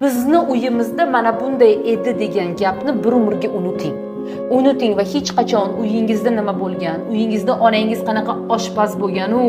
Bizni uyimizda mana bunday edi degan gapni bir umrga unuting. Unuting va hech qachon uyingizda nima bo'lgan, uyingizda onangiz qanaqa oshpaz bo'lgan-u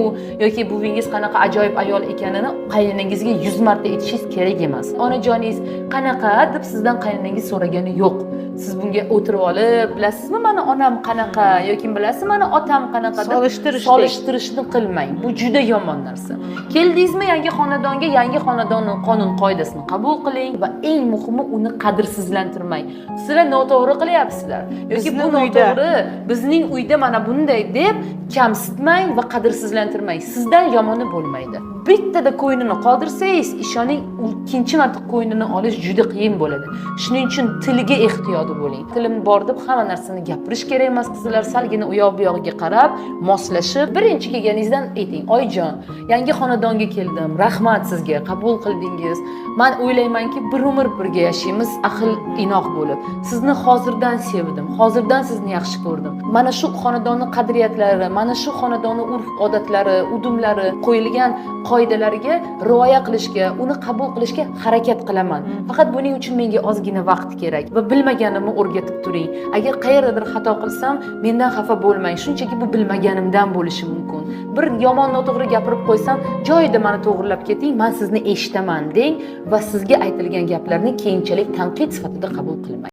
yoki buvingiz qanaqa ajoyib ayol ekanini qaynonangizga 100 marta aytishingiz kerak emas. Onajoningiz qanaqa deb sizdan qaynonangiz so'ragani yo'q. Siz bunga o'tirib olib, bilasizmi mana onam qanaqa yoki bilasizmi mana otam qanaqa deb solishtirishni qilmang. Bu juda yomon narsa. Keldingizmi yangi xonadonga, yangi xonadonning qonun qoidasini qabul qiling va eng muhimi uni qadrsizlantirmang. Sizlar noto'g'ri qilyapsizlar. Yoki bu noto'g'ri, bizning uyda mana bunday deb kamsitmang va qadrsizlantirmang. Sizdan yomoni bo'lmaydi. Bittada qo'ynini qoldirsangiz, ishoning, ikkinchi marta qo'ynini olish juda qiyin bo'ladi. Shuning uchun tilga ehtiyotli bo'ling. Tilim bor deb hamma narsani gapirish kerak emas, qizlar salgina u yoq bu yog'iga qarab, moslashib, birinchi kelganingizdan ayting, "Oyjon, yangi xonadonga keldim. Rahmat sizga, qabul qildingiz. Men o'ylaymanki, bir umr birga yashaymiz, ahil inoq bo'lib. Sizni hozirdan sevdim. Hozirdan sizni yaxshi ko'rdim. Mana shu xonadonning qadriyatlari, mana shu xonadonning urf-odatlari, udumlari, qo'yilgan qoidalariga rioya qilishga, uni qabul qilishga harakat qilaman. Faqat buning uchun menga ozgina vaqt kerak va bilmaganimni o'rgatib turing. Agar qayerdadir xato qilsam, mendan xafa bo'lmang. Shunchaki bu bilmaganimdan bo'lishi mumkin. Bir yomon noto'g'ri gapirib qo'ysam, joyida meni to'g'rilab keting, men sizni eshitaman deng va sizga aytilgan gaplarni keyinchalik tanqid sifatida qabul qilmang.